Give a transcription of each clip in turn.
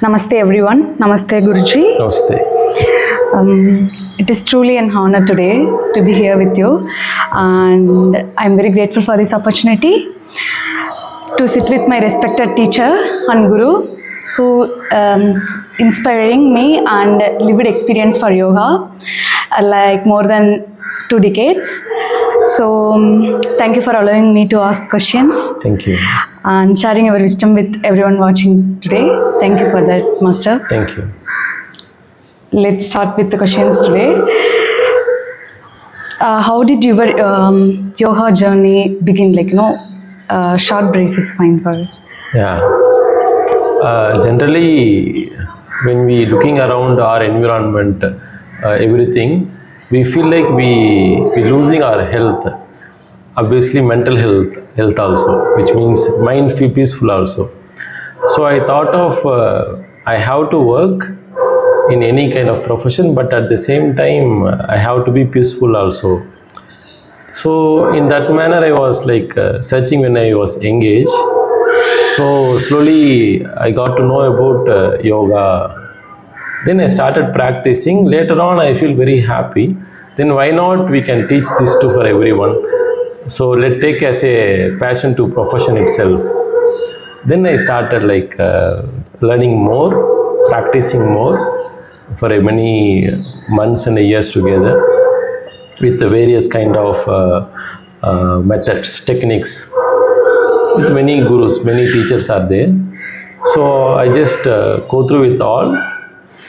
Namaste everyone. Namaste Guruji. Namaste. It is truly an honor today to be here with you, and I'm very grateful for this opportunity to sit with my respected teacher and guru who inspiring me and lived experience for yoga like more than 2 decades. So thank you for allowing me to ask questions Thank you. and sharing our wisdom with everyone watching today. Thank you for that, Master. Thank you. Let's start with the questions today. How did your yoga journey begin? Short brief is fine for us. Yeah. Generally, when we looking around our environment, everything, we feel like we losing our health. Obviously, mental health also, which means mind feel peaceful also. So I thought of I have to work in any kind of profession, but at the same time I have to be peaceful also. So in that manner I was searching when I was engaged. So slowly I got to know about yoga. Then I started practicing. Later on I feel very happy. Then why not we can teach this to for everyone. So let's take as a passion to profession itself. Then I started learning more, practicing more for many months and years together with the various kind of methods, techniques. With many gurus, many teachers are there. So I just go through with all,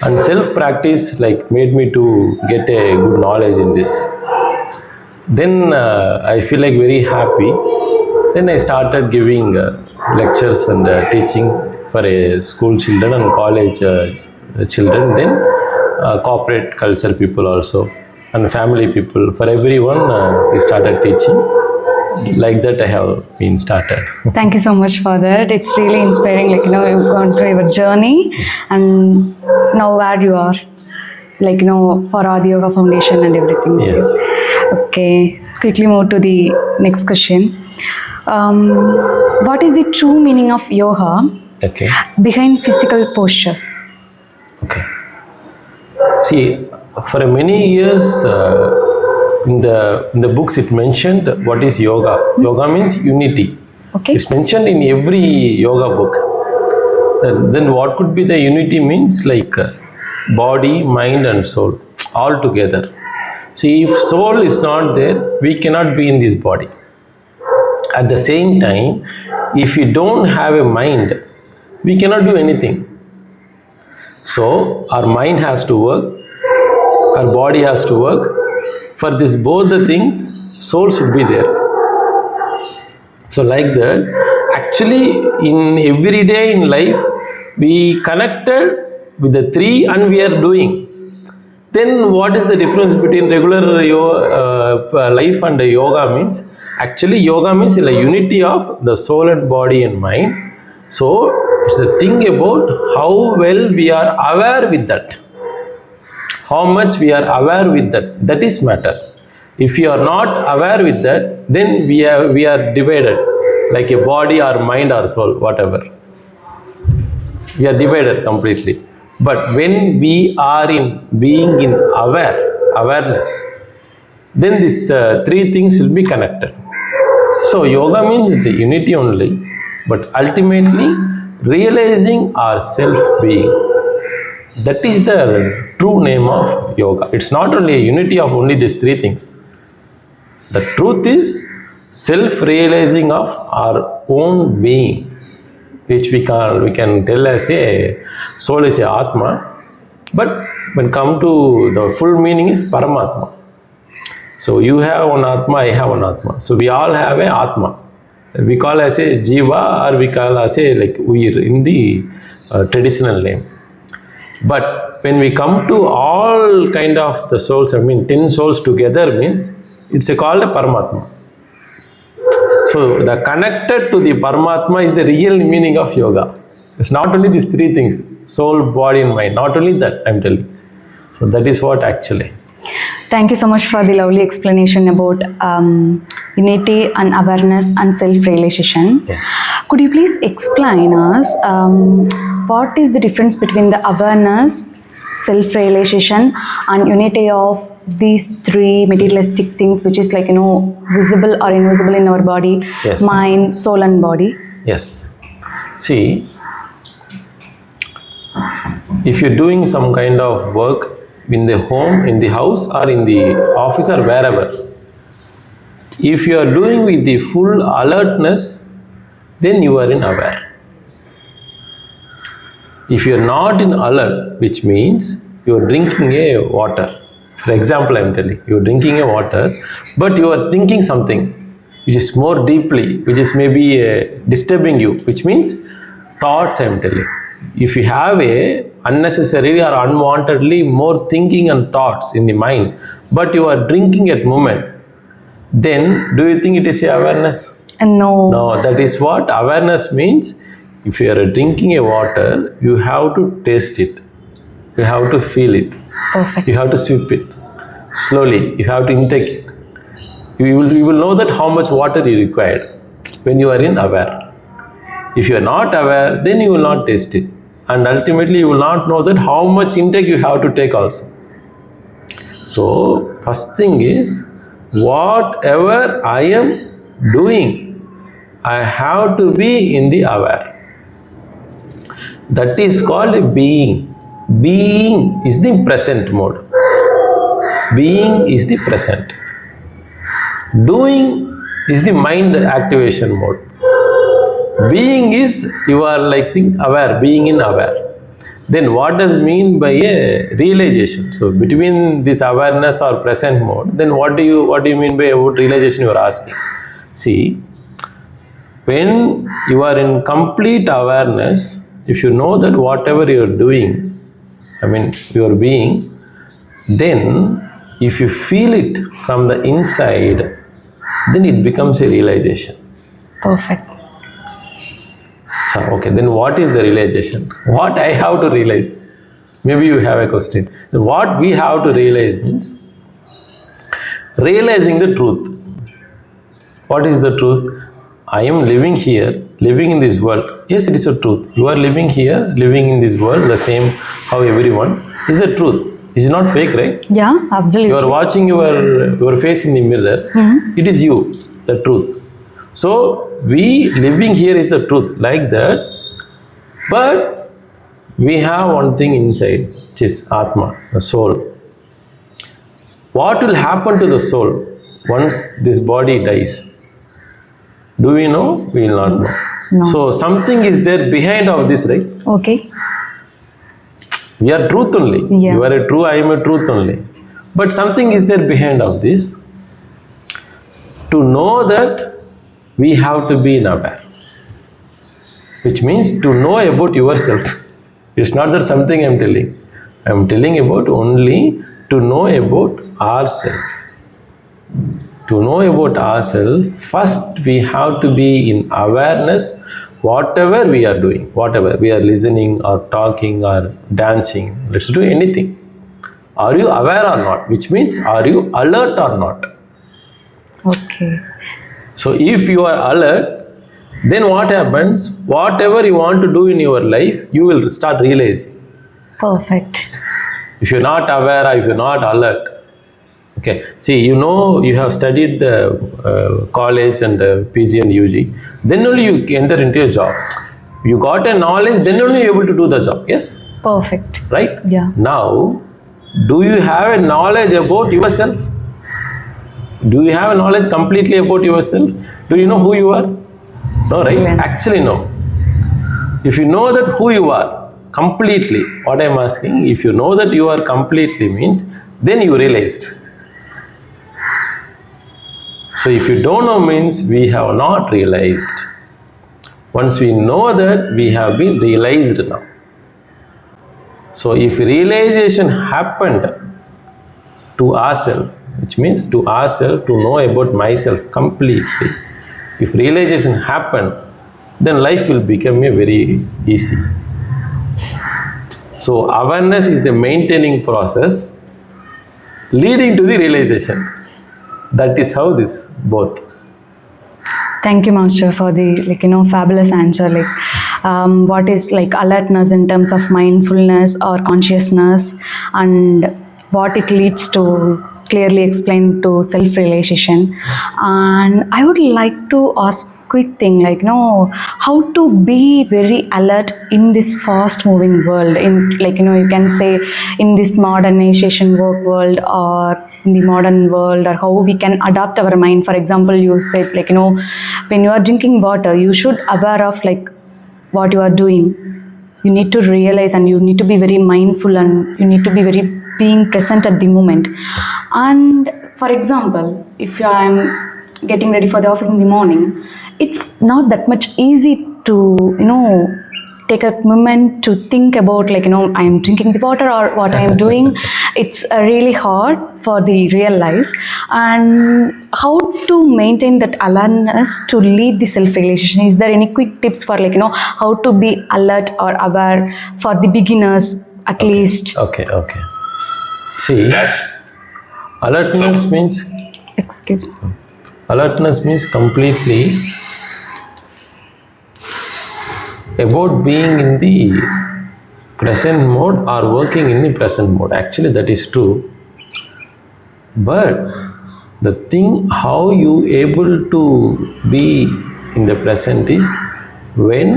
and self-practice made me to get a good knowledge in this. Then I feel very happy. Then I started giving lectures and teaching for school children and college children. Then corporate culture people also and family people. For everyone, we started teaching. Like that I have been started. Thank you so much for that. It's really inspiring. You've gone through your journey, and now where you are, for Adi Yoga Foundation and everything. Yes. Okay. Quickly move to the next question. What is the true meaning of yoga Okay. behind physical postures? Okay. See, for many years in the books it mentioned what is yoga. Yoga means unity. Okay. It's mentioned in every yoga book. Then what could be the unity means body, mind and soul all together. See, if soul is not there, we cannot be in this body. At the same time, if we don't have a mind, we cannot do anything. So our mind has to work, our body has to work. For this both the things, soul should be there. So like that, actually in every day in life, we connected with the three and we are doing. Then what is the difference between regular life and yoga means? Actually yoga means a unity of the soul and body and mind. So it's the thing about how well we are aware with that. How much we are aware with that. That is matter. If you are not aware with that, then we are divided, like a body or mind or soul, whatever. We are divided completely. But when we are being in awareness, then the three things will be connected. So yoga means it's a unity only, but ultimately realizing our self-being. That is the true name of yoga. It's not only a unity of only these three things. The truth is self-realizing of our own being, which we can tell as a soul is a Atma, but when come to the full meaning is Paramatma. So you have one Atma, I have one Atma. So we all have a Atma. We call as a Jiva, or we call as a Uir in the traditional name. But when we come to all kind of the souls, 10 souls together means it's called a Paramatma. So the connected to the Paramatma is the real meaning of yoga. It's not only these three things, soul, body and mind, not only that I'm telling. So that is what actually. Thank you so much for the lovely explanation about unity and awareness and self-realization. Yes. Could you please explain us what is the difference between the awareness, self-realization, and unity of these three materialistic things, which is like, visible or invisible in our body, Yes. mind, soul, and body? Yes. See, if you're doing some kind of work in the home, in the house, or in the office, or wherever, if you are doing with the full alertness, then you are in aware. If you are not in alert, which means you are drinking a water. For example, I am telling you are drinking a water, but you are thinking something which is more deeply, which is maybe disturbing you, which means thoughts. I am telling. If you have a unnecessarily or unwantedly more thinking and thoughts in the mind, but you are drinking at moment, then do you think it is a awareness? No. No, that is what awareness means. If you are drinking a water, you have to taste it. You have to feel it. Perfect. You have to sip it. Slowly, you have to intake it. You will know that how much water you require when you are in aware. If you are not aware, then you will not taste it. And ultimately, you will not know that how much intake you have to take also. So, first thing is, whatever I am doing, I have to be in the aware. That is called a being. Being is the present mode. Being is the present. Doing is the mind activation mode. Being is you are like aware, being in aware. Then what does mean by a realization? So between this awareness or present mode, then what do you mean by about realization you are asking? See, when you are in complete awareness, if you know that whatever you are doing, your being, then if you feel it from the inside, then it becomes a realization. Perfect. So, okay, then what is the realization? What I have to realize? Maybe you have a question. What we have to realize means realizing the truth. What is the truth? I am living here, living in this world. Yes, it is a truth. You are living here, living in this world, the same how everyone is the truth. It is not fake, right? Yeah, absolutely. You are watching your face in the mirror. Mm-hmm. It is you, the truth. So we living here is the truth, like that. But we have one thing inside, which is Atma, the soul. What will happen to the soul once this body dies? Do we know? We will not know. No. So something is there behind of this, right? Okay. We are truth only. Yeah. You are a true, I am a truth only. But something is there behind of this. To know that, we have to be in aware. Which means to know about yourself. It's not that something I am telling. I am telling about only to know about ourselves. To know about ourselves, first we have to be in awareness. Whatever we are doing, whatever we are listening or talking or dancing, let's do anything. Are you aware or not? Which means, are you alert or not? Okay. So if you are alert, then what happens? Whatever you want to do in your life, you will start realizing. Perfect. If you're not aware or if you're not alert, okay, see, you have studied the college and PG and UG, then only you enter into a job. You got a knowledge, then only you're able to do the job, yes? Perfect. Right? Yeah. Now, do you have a knowledge about yourself? Do you have a knowledge completely about yourself? Do you know who you are? No, right? Excellent. Actually, no. If you know that who you are completely, what I am asking, if you know that you are completely means, then you realized. So if you don't know means we have not realized. Once we know that, we have been realized now. So if realization happened to ourselves, which means to ourselves, to know about myself completely, if realization happened, then life will become a very easy. So awareness is the maintaining process leading to the realization. That is how this both. Thank you, Master, for the fabulous answer. What is alertness in terms of mindfulness or consciousness, and what it leads to clearly explained to self-realization. And I would like to ask quick thing, how to be very alert in this fast-moving world. In you can say in this modernization world or in the modern world, or how we can adapt our mind. For example, you said when you are drinking water, you should aware of what you are doing. You need to realize and you need to be very mindful and you need to be very being present at the moment. And for example, if I am getting ready for the office in the morning, it's not that much easy to take a moment to think about I am drinking the water or what I am doing. It's really hard for the real life. And how to maintain that awareness to lead the self-realization? Is there any quick tips for how to be alert or aware for the beginners at least? Okay. See, alertness means Excuse me. alertness means completely about being in the present mode or working in the present mode. Actually, that is true. But the thing how you able to be in the present is when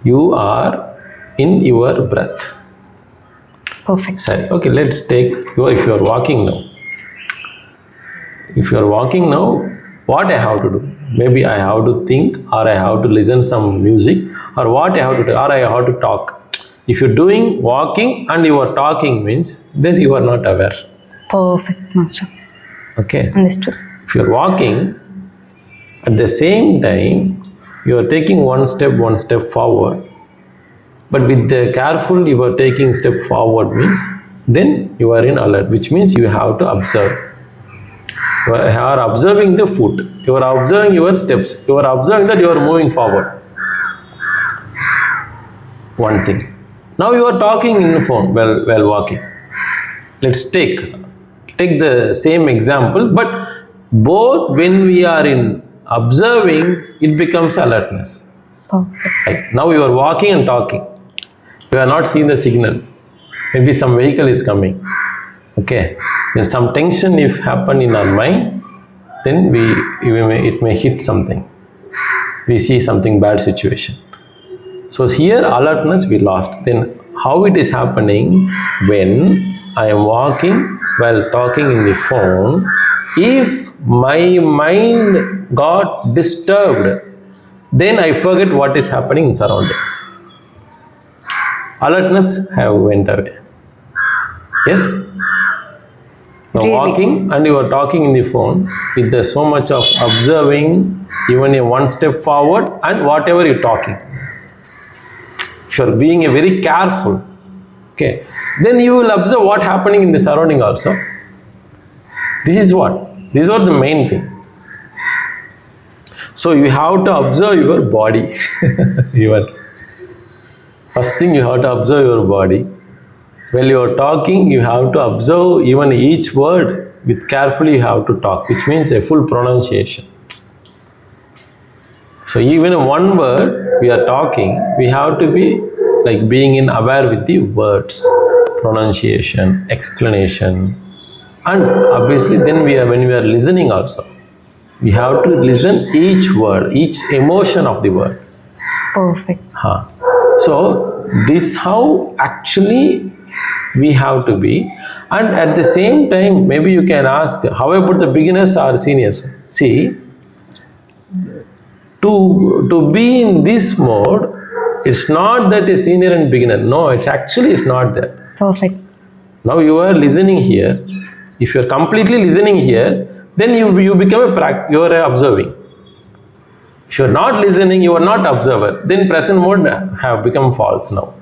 you are in your breath. Perfect. Sorry. Okay, let's take if you are walking now. If you are walking now, what I have to do? Maybe I have to think, or I have to listen some music, or what I have to do, or I have to talk. If you're doing walking and you are talking means then you are not aware. Perfect, Master. Okay. Understood. If you're walking, at the same time you are taking one step forward, but with the careful you are taking step forward means then you are in alert, which means you have to observe. You are observing the foot, you are observing your steps, you are observing that you are moving forward. One thing. Now you are talking in the phone while walking. Let's take the same example, but both when we are in observing, it becomes alertness. Perfect. Like now you are walking and talking. You are not seeing the signal. Maybe some vehicle is coming. Okay. There's some tension if happen in our mind, then it may hit something. We see something bad situation. So here alertness we lost. Then how it is happening when I am walking while talking in the phone, if my mind got disturbed, then I forget what is happening in surroundings. Alertness have went away. Yes? Now Really? walking and you are talking in the phone with so much of observing, even a one step forward and whatever you're talking. If you're being very careful, okay, then you will observe what happening in the surrounding also. This is the main thing. So you have to observe your body. First thing you have to observe your body. While you are talking, you have to observe even each word with carefully you have to talk, which means a full pronunciation. So even in one word we are talking, we have to be like being in aware with the words, pronunciation, explanation, and obviously then when we are listening also, we have to listen each word, each emotion of the word. Perfect. So this how actually we have to be. And at the same time, maybe you can ask, how about the beginners or seniors? See, to be in this mode, it's not that a senior and beginner. No, it's not there. Perfect. Now you are listening here. If you are completely listening here, then you become you are observing. If you are not listening, you are not observer. Then present mode have become false now.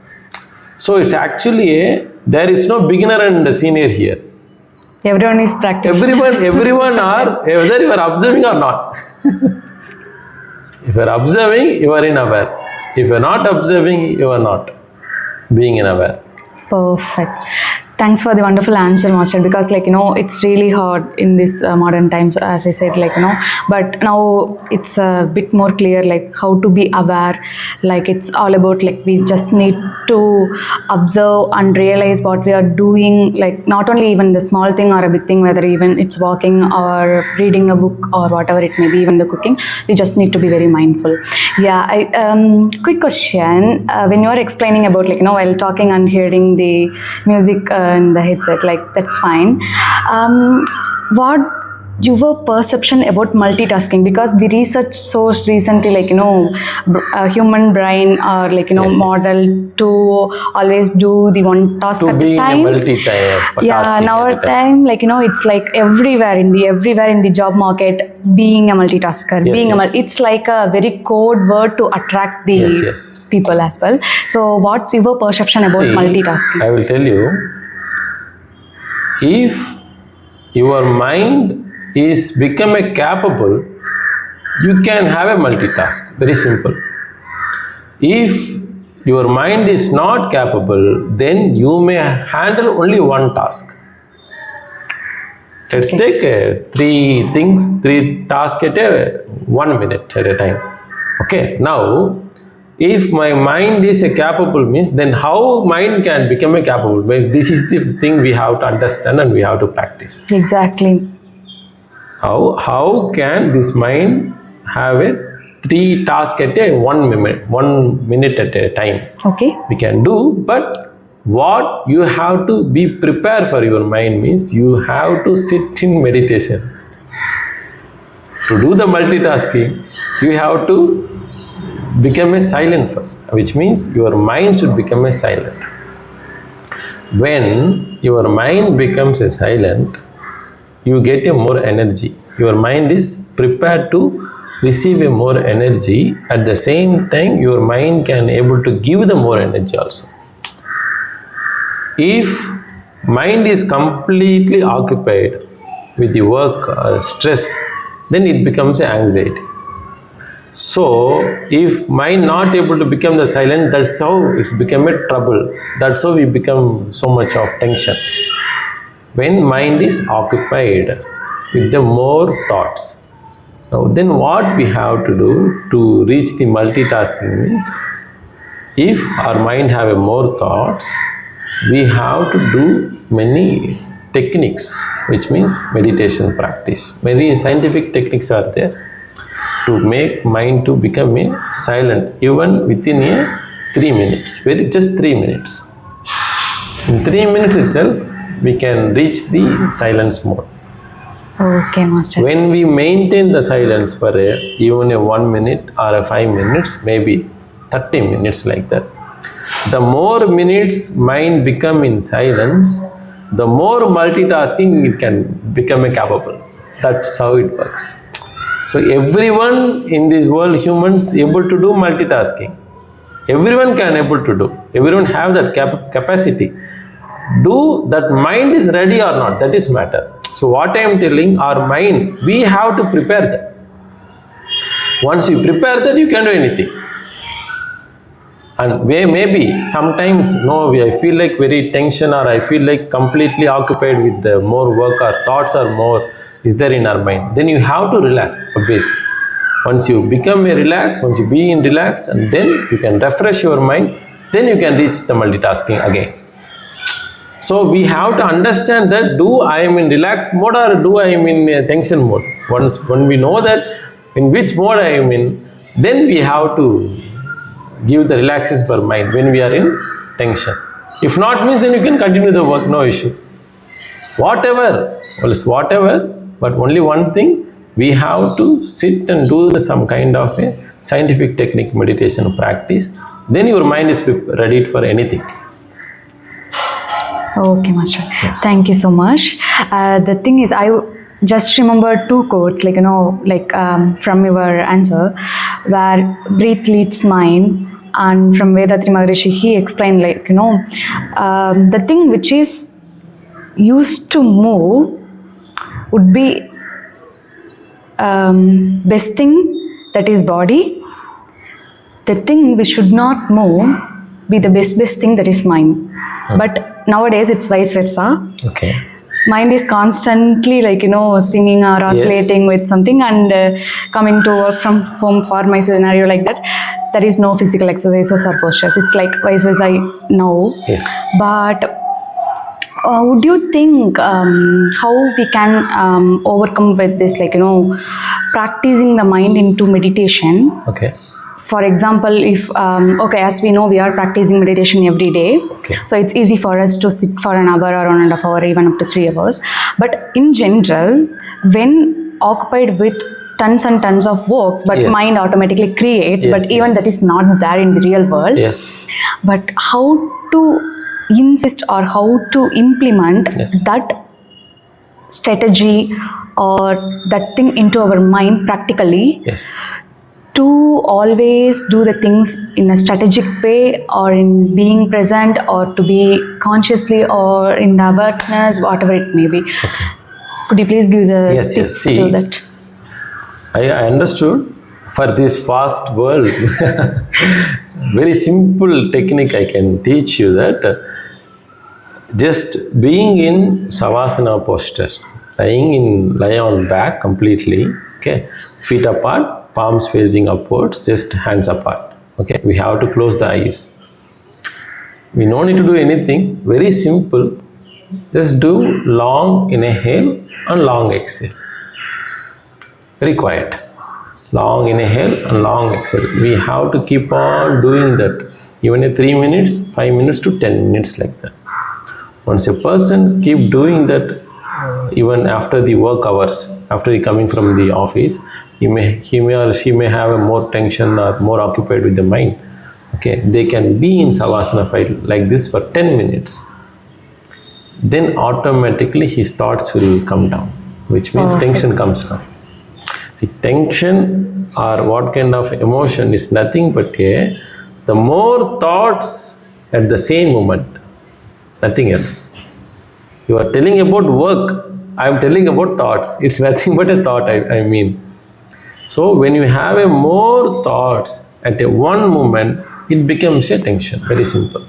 So it's actually there is no beginner and senior here. Everyone is practicing. Everyone are, whether you are observing or not. If you are observing, you are in aware. If you are not observing, you are not being in aware. Perfect. Thanks for the wonderful answer, Master. Because, like, it's really hard in this modern times, as I said, like, but now it's a bit more clear, like, how to be aware. Like, it's all about, like, we just need to observe and realize what we are doing, like, not only even the small thing or a big thing, whether even it's walking or reading a book or whatever it may be, even the cooking, we just need to be very mindful. Yeah, quick question. When you are explaining about, like, while talking and hearing the music in the headset, like, that's fine. What your perception about multitasking? Because the research source recently, like, human brain or, like, Yes, yes. model to always do the one task To at a be in a time. multi-task. Yeah, now at a time, like, it's like everywhere in the job market, being a multitasker, Yes, yes. it's like a very code word to attract the Yes, yes. people as well. So what's your perception about See, multitasking? I will tell you, if your mind is become a capable, you can have a multitask. Very simple. If your mind is not capable, then you may handle only one task. Let's take three tasks at a 1 minute at a time. Okay, now if my mind is a capable means, then how mind can become a capable? Well, this is the thing we have to understand and we have to practice. Exactly. How can this mind have a 3 tasks at a 1 minute at a time? Okay. We can do, but what you have to be prepared for your mind means you have to sit in meditation. To do the multitasking, you have to become a silent first, which means your mind should become a silent. When your mind becomes a silent, you get a more energy. Your mind is prepared to receive a more energy. At the same time, your mind can able to give the more energy also. If mind is completely occupied with the work stress, then it becomes an anxiety. So if mind not able to become the silent, that's how it's become a trouble. That's how we become so much of tension. When mind is occupied with the more thoughts, now then what we have to do to reach the multitasking means, if our mind have a more thoughts, we have to do many techniques, which means meditation practice. Many scientific techniques are there to make mind to become a silent, even within a 3 minutes, just 3 minutes. In 3 minutes itself, we can reach the silence mode. Okay, Master. When we maintain the silence for even a 1 minute or a 5 minutes, maybe 30 minutes like that, the more minutes mind become in silence, the more multitasking it can become a capable. That's how it works. So everyone in this world, humans, able to do multitasking. Everyone can able to do. Everyone have that capacity. Do that mind is ready or not, that is matter. So what I am telling, our mind, we have to prepare that. Once you prepare that, you can do anything. And maybe sometimes, no, I feel like very tension, or I feel like completely occupied with the more work, or thoughts are more is there in our mind. Then you have to relax, obviously. Once you become a relax, once you be in relax, and then you can refresh your mind, then you can reach the multitasking again. So we have to understand that, do I am in relaxed mode or do I am in tension mode? When we know that in which mode I am in, then we have to give the relaxation for mind when we are in tension. If not means, then you can continue the work, no issue. Whatever, but only one thing, we have to sit and do some kind of a scientific technique meditation practice. Then your mind is ready for anything. Okay, Master. Yes. Thank you so much. The thing is, I just remember 2 quotes, from your answer, where breath leads mind, and from Vedatri Maharishi, he explained, the thing which is used to move would be best thing, that is body. The thing which should not move be the best thing, that is mind. But nowadays it's vice versa. Okay. Mind is constantly swinging or oscillating with something, and coming to work from home for my scenario like that, there is no physical exercises or postures. It's like vice versa now. Yes. But would you think how we can overcome with this, practicing the mind into meditation? Okay. For example, if as we know, we are practicing meditation every day. Okay. So it's easy for us to sit for an hour or 1.5 hours, even up to 3 hours. But in general, when occupied with tons and tons of works, but Yes. mind automatically creates, Yes, but even yes. that is not there in the real world. Yes. But how to insist or how to implement Yes. that strategy or that thing into our mind practically, Yes. to always do the things in a strategic way, or in being present, or to be consciously, or in the awareness, whatever it may be. Could you please give the Yes, yes. tips See, to that? I understood. For this fast world, very simple technique I can teach you that just being in Savasana posture, lie on back completely, okay, feet apart, palms facing upwards, just hands apart. Okay, we have to close the eyes. We no need to do anything, very simple. Just do long inhale and long exhale. Very quiet. Long inhale and long exhale. We have to keep on doing that, even 3 minutes, 5 minutes to 10 minutes, like that. Once a person keep doing that, even after the work hours, after coming from the office, he may or she may have a more tension or more occupied with the mind. Okay, they can be in Savasana like this for 10 minutes. Then automatically his thoughts will come down, which means tension comes down. See, tension or what kind of emotion is nothing but the more thoughts at the same moment, nothing else. You are telling about work, I am telling about thoughts. It's nothing but a thought, I mean. So when you have a more thoughts at a one moment, it becomes a tension. Very simple.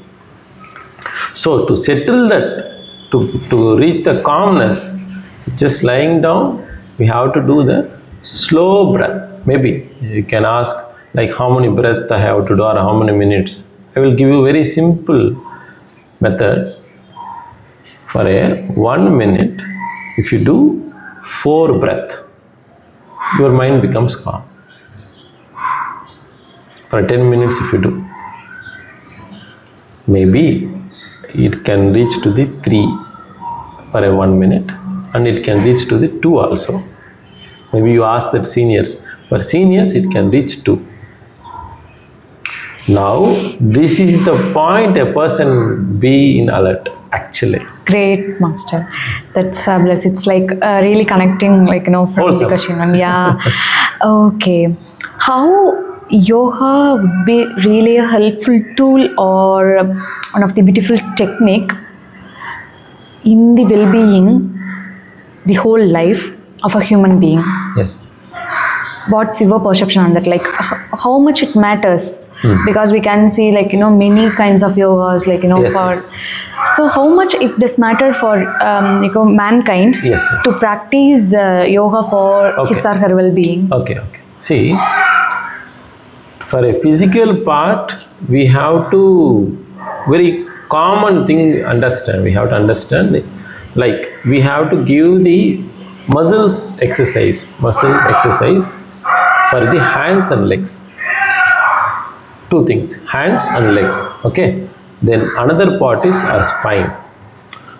So to settle that, to reach the calmness, just lying down, we have to do the slow breath. Maybe you can ask like how many breaths I have to do or how many minutes. I will give you very simple method. For a 1 minute, if you do 4 breaths, your mind becomes calm. For 10 minutes, if you do, maybe it can reach to the 3 for a 1 minute, and it can reach to the 2 also. Maybe you ask that seniors. For seniors, it can reach 2. Now, this is the point a person be in alert, actually. Great, master. That's fabulous. It's like really connecting, from Wholesome. the question. Yeah. Okay. How yoga would be really a helpful tool, or one of the beautiful technique in the well-being, the whole life of a human being? Yes. What's your perception on that? Like how much it matters? Because we can see many kinds of yogas, Yes, for yes. so how much it does matter for mankind Yes, yes. to practice the yoga for his or her well-being? Okay. See, for a physical part, we have to very common thing understand. We have to understand, like we have to give the muscle exercise for the hands and legs. 2 things, hands and legs. Okay. Then another part is our spine.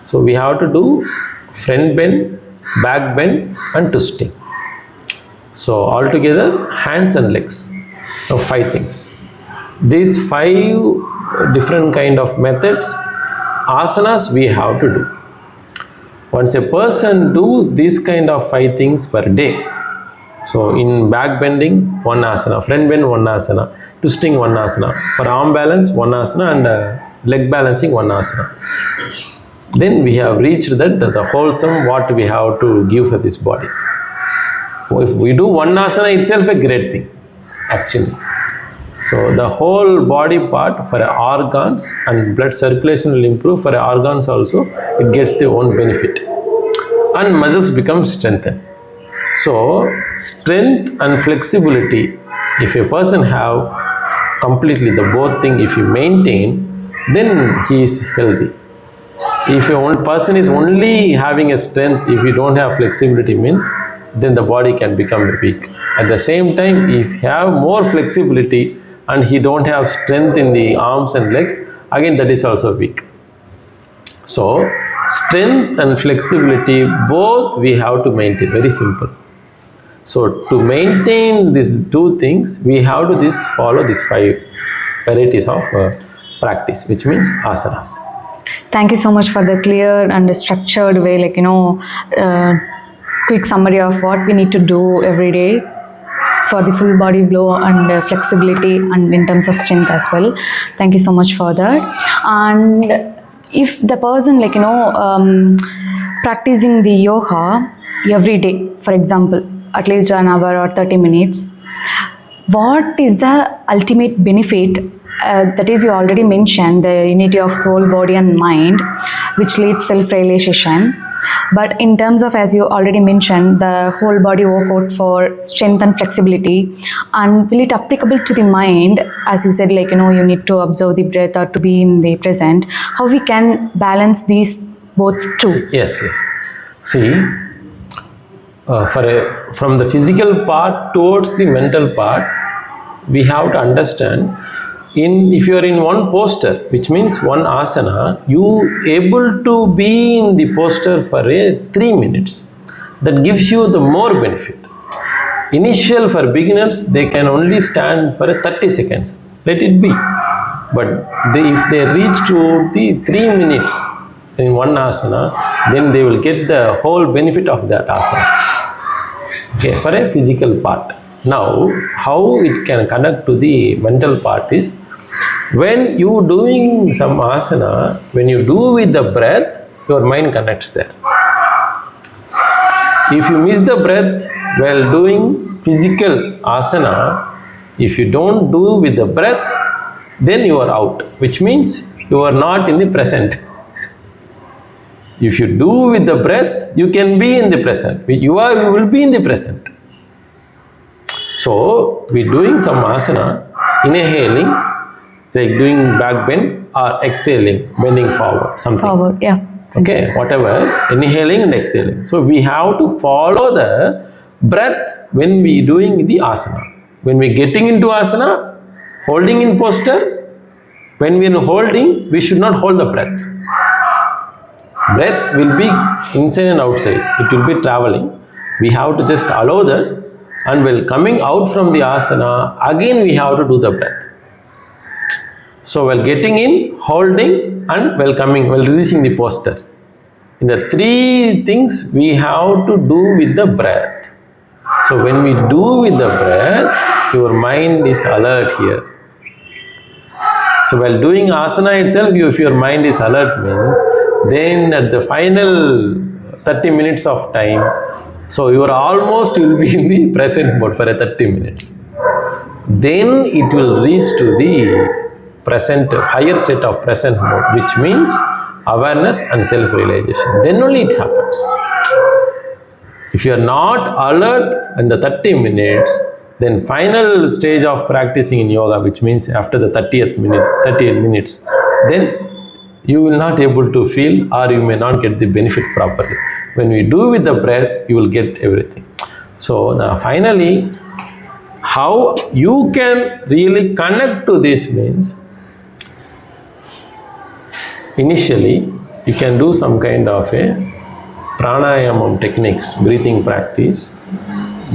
So we have to do front bend, back bend, and twisting. So altogether, hands and legs. Now 5 things. These 5 different kind of methods, asanas, we have to do. Once a person do these kind of 5 things per day, so in back bending, 1 asana, front bend, 1 asana, twisting, 1 asana, for arm balance, 1 asana, and leg balancing, 1 asana. Then we have reached that the wholesome what we have to give for this body. If we do 1 asana itself, a great thing, actually. So the whole body part for organs and blood circulation will improve. For organs also, it gets the own benefit, and muscles become strengthened. So strength and flexibility, if a person have completely the both thing, if you maintain, then he is healthy. If one person is only having a strength, if you don't have flexibility, means then the body can become weak. At the same time, if you have more flexibility and he don't have strength in the arms and legs, again that is also weak. So strength and flexibility both we have to maintain. Very simple. So to maintain these two things, we have to follow these 5 varieties of practice, which means asanas. Thank you so much for the clear and structured way, quick summary of what we need to do every day for the full body blow and flexibility and in terms of strength as well. Thank you so much for that. And if the person practicing the yoga every day, for example, at least an hour or 30 minutes, what is the ultimate benefit? That is, you already mentioned the unity of soul, body and mind, which leads self-realization. But in terms of, as you already mentioned, the whole body workout for strength and flexibility, and will it applicable to the mind? As you said, you need to observe the breath or to be in the present. How we can balance these both two? Yes. See, from the physical part towards the mental part, we have to understand, if you are in one posture, which means one asana, you able to be in the posture for 3 minutes. That gives you the more benefit. Initial for beginners, they can only stand for 30 seconds. Let it be. But if they reach to the 3 minutes in one asana, then they will get the whole benefit of that asana. Okay, for a physical part. Now, how it can connect to the mental part is, when you doing some asana, when you do with the breath, your mind connects there. If you miss the breath while doing physical asana, if you don't do with the breath, then you are out, which means you are not in the present. If you do with the breath, you can be in the present. You will be in the present. So, we doing some asana, inhaling, like doing back bend, or exhaling, bending forward, something. Forward, yeah. Okay, whatever, inhaling and exhaling. So, we have to follow the breath when we doing the asana. When we getting into asana, holding in posture, when we are holding, we should not hold the breath. Breath will be inside and outside. It will be traveling. We have to just allow that, and while coming out from the asana, again we have to do the breath. So while getting in, holding, and while releasing the posture. In the 3 things we have to do with the breath. So when we do with the breath, your mind is alert here. So while doing asana itself, if your mind is alert, means then at the final 30 minutes of time, so you will be in the present mode for a 30 minutes. Then it will reach to the present, higher state of present mode, which means awareness and self-realization. Then only it happens. If you are not alert in the 30 minutes, then final stage of practicing in yoga, which means after the 38 minutes, then you will not able to feel, or you may not get the benefit properly. When we do with the breath, you will get everything. So now finally, how you can really connect to this means, initially you can do some kind of a pranayama techniques, breathing practice.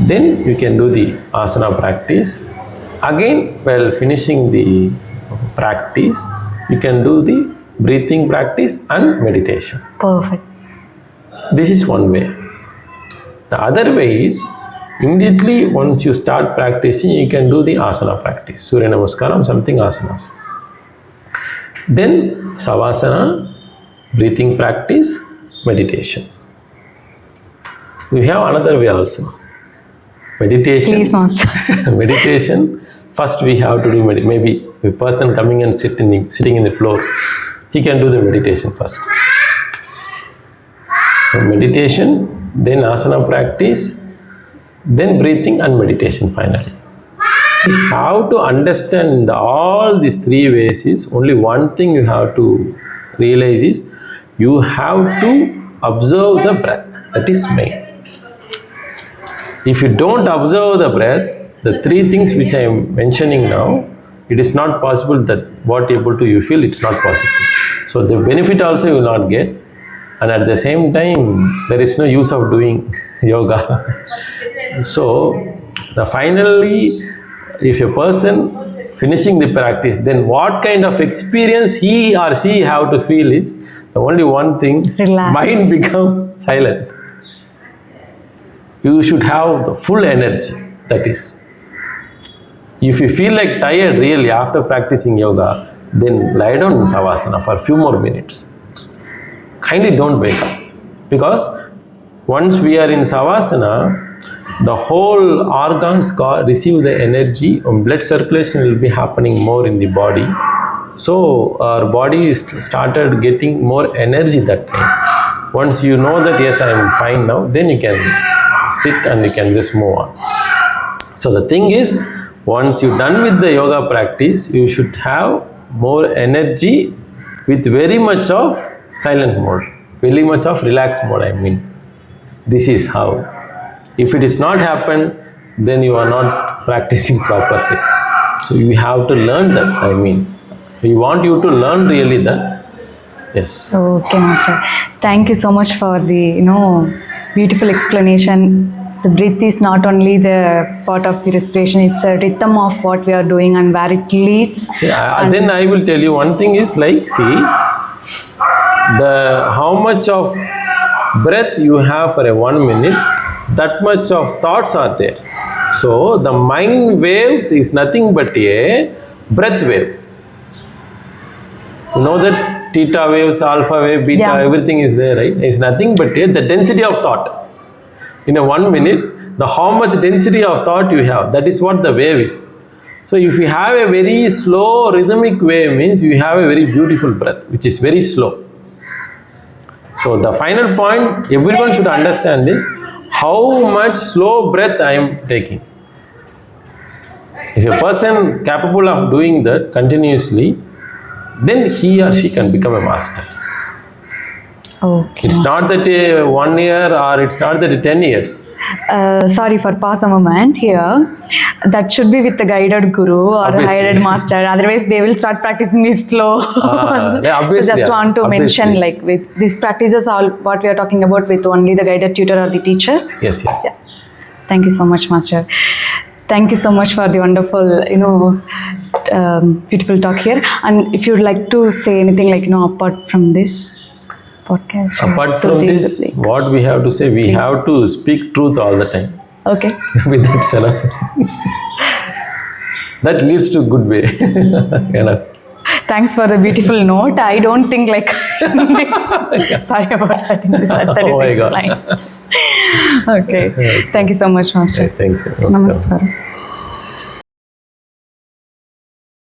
Then you can do the asana practice. Again, while finishing the practice, you can do the breathing practice and meditation. Perfect. This is one way. The other way is, immediately once you start practicing, you can do the asana practice, Surya Namaskaram, something asanas. Then savasana, breathing practice, meditation. We have another way also. Meditation. Please, Master. Meditation. First, we have to do maybe a person coming and sitting in the floor, he can do the meditation first. So meditation, then asana practice, then breathing and meditation finally. How to understand all these three ways is only one thing you have to realize is you have to observe the breath. That is main. If you don't observe the breath, the three things which I am mentioning now, it is not possible that what able to you feel, it's not possible. So the benefit also you will not get, and at the same time there is no use of doing yoga. So finally, if a person finishing the practice, then what kind of experience he or she have to feel is the only one thing, Relax. Mind becomes silent. You should have the full energy. That is, if you feel like tired really after practicing yoga, then lie down in savasana for a few more minutes. Kindly don't wake up, because once we are in savasana, the whole organs receive the energy, and blood circulation will be happening more in the body. So our body is started getting more energy that time. Once you know that yes, I am fine now, then you can sit and you can just move on. So the thing is, once you're done with the yoga practice, you should have more energy with very much of silent mode, very much of relaxed mode, I mean. This is how. If it is not happened, then you are not practicing properly. So you have to learn that, I mean. We want you to learn really that. Yes. Okay, Master. Thank you so much for the beautiful explanation. The breath is not only the part of the respiration; it's a rhythm of what we are doing and where it leads. Yeah, then I will tell you one thing is like, see, how much of breath you have for a 1 minute, that much of thoughts are there. So the mind waves is nothing but a breath wave. You know that theta waves, alpha wave, beta, everything is there, right? It's nothing but the density of thought. In a 1 minute, how much density of thought you have, that is what the wave is. So if you have a very slow rhythmic wave, means you have a very beautiful breath, which is very slow. So the final point everyone should understand is how much slow breath I am taking. If a person capable of doing that continuously, then he or she can become a master. Okay. It's not that 1 year or it's not that 10 years. Sorry for pause a moment here. That should be with the guided guru or Obviously. guided master. Otherwise, they will start practicing this slow. Obviously, So just want to obviously. mention, like with these practices, all what we are talking about with only the guided tutor or the teacher. Yes. Yeah. Thank you so much, Master. Thank you so much for the wonderful, beautiful talk here. And if you'd like to say anything, like apart from this podcast. Apart from this, what we have to say, we have to speak truth all the time. Okay. With that setup. That leads to good way. Thanks for the beautiful note. I don't think like this. Sorry about that. That Oh my is God. explained. Okay. Thank you so much, Master. Thank you. Namaskar.